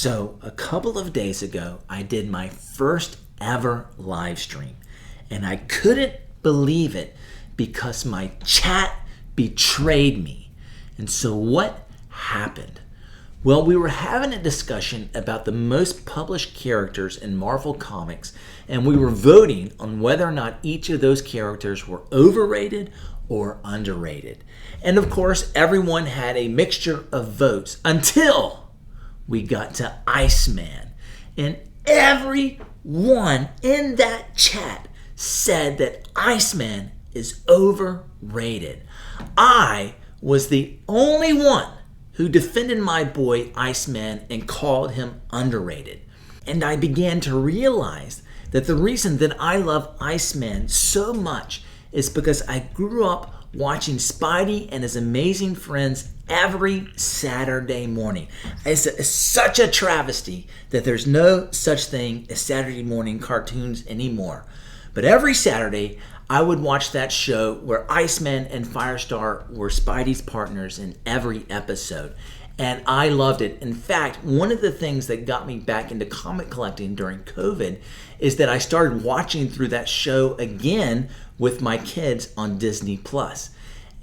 So a couple of days ago, I did my first ever live stream, and I couldn't believe it because my chat betrayed me. And so what happened? Well, we were having a discussion about the most published characters in Marvel Comics, and we were voting on whether or not each of those characters were overrated or underrated. And of course, everyone had a mixture of votes until we got to Iceman. And everyone in that chat said that Iceman is overrated. I was the only one who defended my boy Iceman and called him underrated. And I began to realize that the reason that I love Iceman so much is because I grew up watching Spidey and his amazing friends every Saturday morning. It's such a travesty that there's no such thing as Saturday morning cartoons anymore. But every Saturday, I would watch that show where Iceman and Firestar were Spidey's partners in every episode. And I loved it. In fact, one of the things that got me back into comic collecting during COVID is that I started watching through that show again with my kids on Disney+.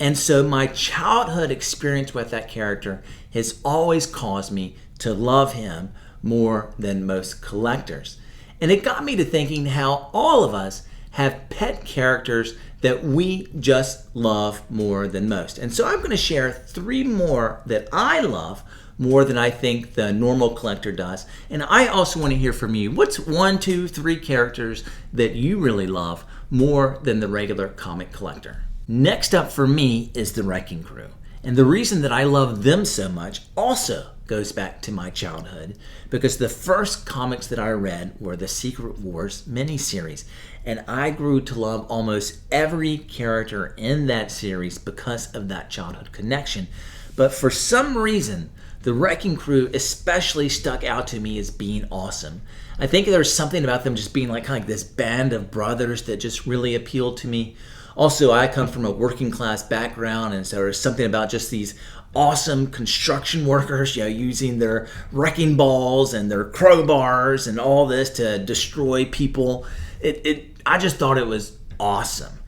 And so my childhood experience with that character has always caused me to love him more than most collectors. And it got me to thinking how all of us have pet characters that we just love more than most. And so I'm going to share 3 more that I love more than I think the normal collector does. And I also want to hear from you. What's 1, 2, 3 characters that you really love more than the regular comic collector? Next up for me is the Wrecking Crew. And the reason that I love them so much also goes back to my childhood, because the first comics that I read were the Secret Wars miniseries. And I grew to love almost every character in that series because of that childhood connection. But for some reason, the Wrecking Crew especially stuck out to me as being awesome. I think there's something about them just being kind of this band of brothers that just really appealed to me. Also, I come from a working class background, and so there's something about just these awesome construction workers, using their wrecking balls and their crowbars and all this to destroy people. I just thought it was awesome.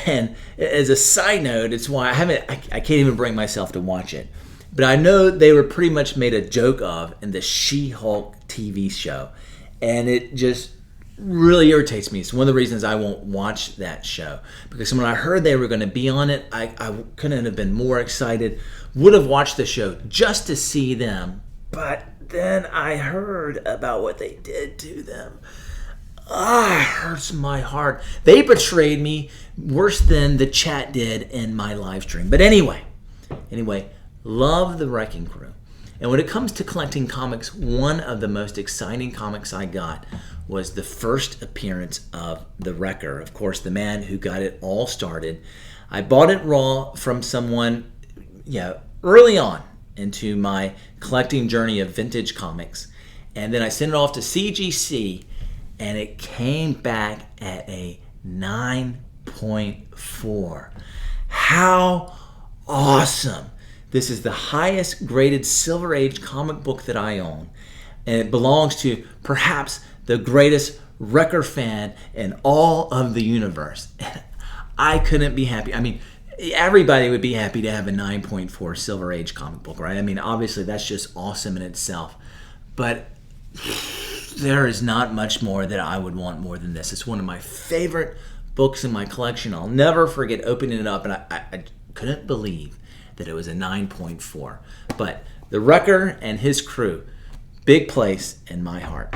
And as a side note, it's why I can't even bring myself to watch it. But I know they were pretty much made a joke of in the She-Hulk TV show. And it just really irritates me. It's one of the reasons I won't watch that show. Because when I heard they were going to be on it, I couldn't have been more excited. Would have watched the show just to see them. But then I heard about what they did to them. It hurts my heart. They betrayed me worse than the chat did in my live stream. But anyway, love the Wrecking Crew. And when it comes to collecting comics, one of the most exciting comics I got was the first appearance of the Wrecker. Of course, the man who got it all started. I bought it raw from someone, early on into my collecting journey of vintage comics. And then I sent it off to CGC, and it came back at a 9.4. How awesome! This is the highest graded Silver Age comic book that I own. And it belongs to perhaps the greatest Wrecker fan in all of the universe. And I couldn't be happy. I mean, everybody would be happy to have a 9.4 Silver Age comic book, right? I mean, obviously that's just awesome in itself. But there is not much more that I would want more than this. It's one of my favorite books in my collection. I'll never forget opening it up, and I couldn't believe that it was a 9.4. But the Wrecker and his crew, big place in my heart.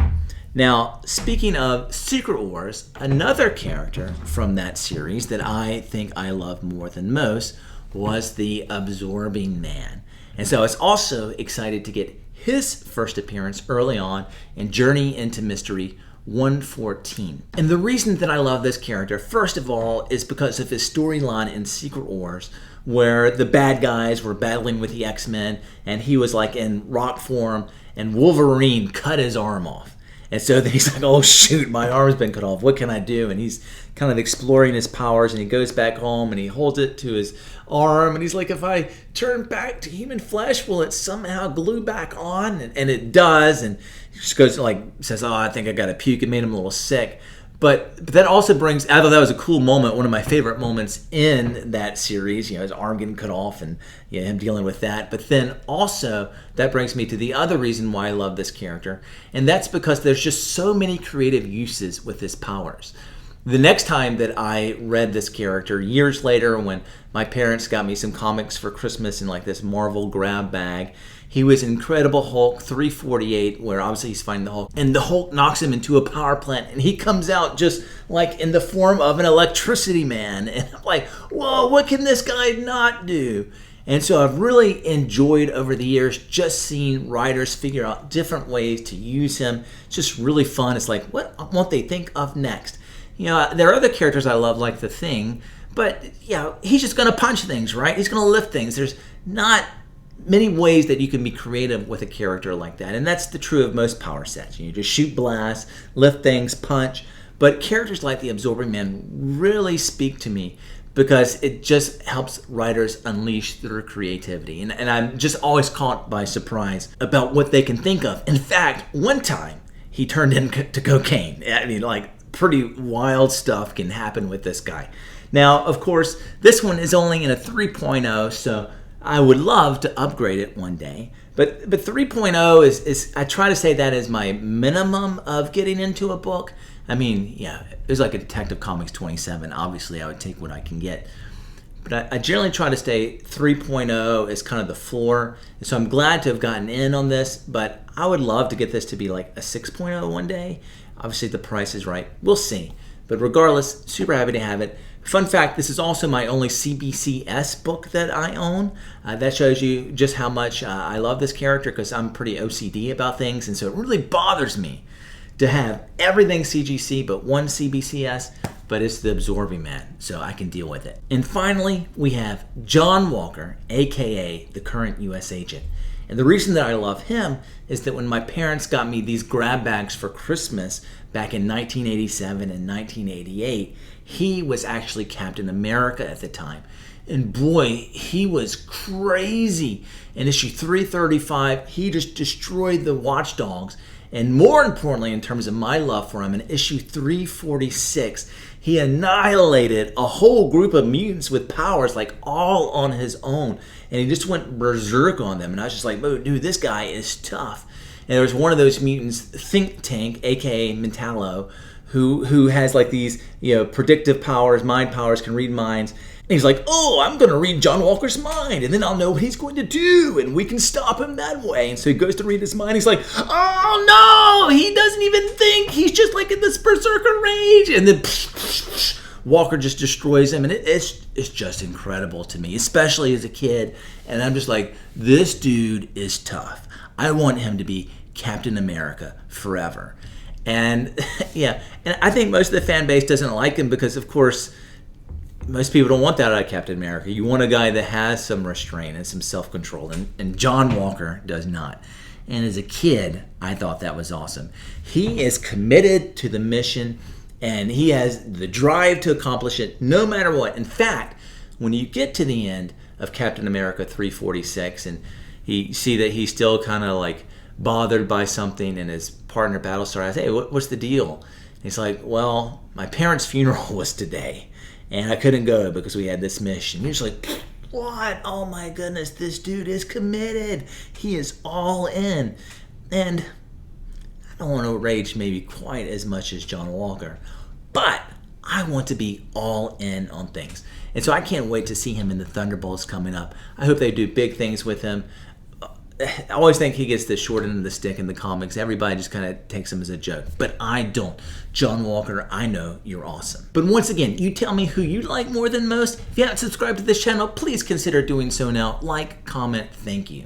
Now, speaking of Secret Wars, another character from that series that I think I love more than most was the Absorbing Man. And so I was also excited to get his first appearance early on in Journey into Mystery 114. And the reason that I love this character, first of all, is because of his storyline in Secret Wars, where the bad guys were battling with the X-Men, and he was in rock form, and Wolverine cut his arm off. And so then he's like, oh shoot, my arm's been cut off. What can I do? And he's kind of exploring his powers, and he goes back home and he holds it to his arm, and he's like, if I turn back to human flesh, will it somehow glue back on? And it does. And he just goes like, says, oh, I think I got to puke. It made him a little sick. But that also brings, I thought that was a cool moment, one of my favorite moments in that series, his arm getting cut off and him dealing with that. But then also, that brings me to the other reason why I love this character, and that's because there's just so many creative uses with his powers. The next time that I read this character, years later, when my parents got me some comics for Christmas in like this Marvel grab bag, he was Incredible Hulk 348, where obviously he's fighting the Hulk, and the Hulk knocks him into a power plant, and he comes out just like in the form of an electricity man. And I'm like, whoa, what can this guy not do? And so I've really enjoyed over the years just seeing writers figure out different ways to use him. It's just really fun. It's like, what won't they think of next? There are other characters I love, like the Thing, but he's just going to punch things, right? He's going to lift things. There's not many ways that you can be creative with a character like that, and that's the true of most power sets. You just shoot blasts, lift things, punch. But characters like the Absorbing Man really speak to me because it just helps writers unleash their creativity, and I'm just always caught by surprise about what they can think of. In fact, one time he turned into cocaine. I mean, like, pretty wild stuff can happen with this guy. Now, of course, this one is only in a 3.0, so I would love to upgrade it one day. But 3.0 is I try to say that is my minimum of getting into a book. I mean, it was like a Detective Comics 27. Obviously, I would take what I can get. But I generally try to stay 3.0 is kind of the floor. So I'm glad to have gotten in on this, but I would love to get this to be like a 6.0 one day. Obviously, the price is right. We'll see. But regardless, super happy to have it. Fun fact, this is also my only CBCS book that I own. That shows you just how much I love this character, because I'm pretty OCD about things, and so it really bothers me to have everything CGC but one CBCS, but it's the Absorbing Man, so I can deal with it. And finally, we have John Walker, aka the current US agent. And the reason that I love him is that when my parents got me these grab bags for Christmas back in 1987 and 1988, he was actually Captain America at the time. And boy, he was crazy. In issue 335, he just destroyed the Watchdogs. And more importantly, in terms of my love for him, in issue 346, he annihilated a whole group of mutants with powers, like all on his own. And he just went berserk on them. And I was just like, oh, dude, this guy is tough. And there was one of those mutants, Think Tank, aka Metallo, who has like these, predictive powers, mind powers, can read minds. And he's like, oh, I'm going to read John Walker's mind, and then I'll know what he's going to do, and we can stop him that way. And so he goes to read his mind. He's like, oh, no, he doesn't even think. He's just like in this berserker rage. And then Walker just destroys him, and it's just incredible to me, especially as a kid. And I'm just like, this dude is tough. I want him to be Captain America forever. And and I think most of the fan base doesn't like him because, of course, most people don't want that out of Captain America. You want a guy that has some restraint and some self-control, and John Walker does not. And as a kid, I thought that was awesome. He is committed to the mission, and he has the drive to accomplish it no matter what. In fact, when you get to the end of Captain America 346 and you see that he's still kind of like bothered by something, and his partner Battlestar asks, hey, what's the deal? And he's like, well, my parents' funeral was today, and I couldn't go because we had this mission. You're just like, what? Oh my goodness, this dude is committed. He is all in. And I don't want to rage maybe quite as much as John Walker, but I want to be all in on things. And so I can't wait to see him in the Thunderbolts coming up. I hope they do big things with him. I always think he gets the short end of the stick in the comics. Everybody just kind of takes him as a joke. But I don't. John Walker, I know you're awesome. But once again, you tell me who you like more than most. If you haven't subscribed to this channel, please consider doing so now. Like, comment, thank you.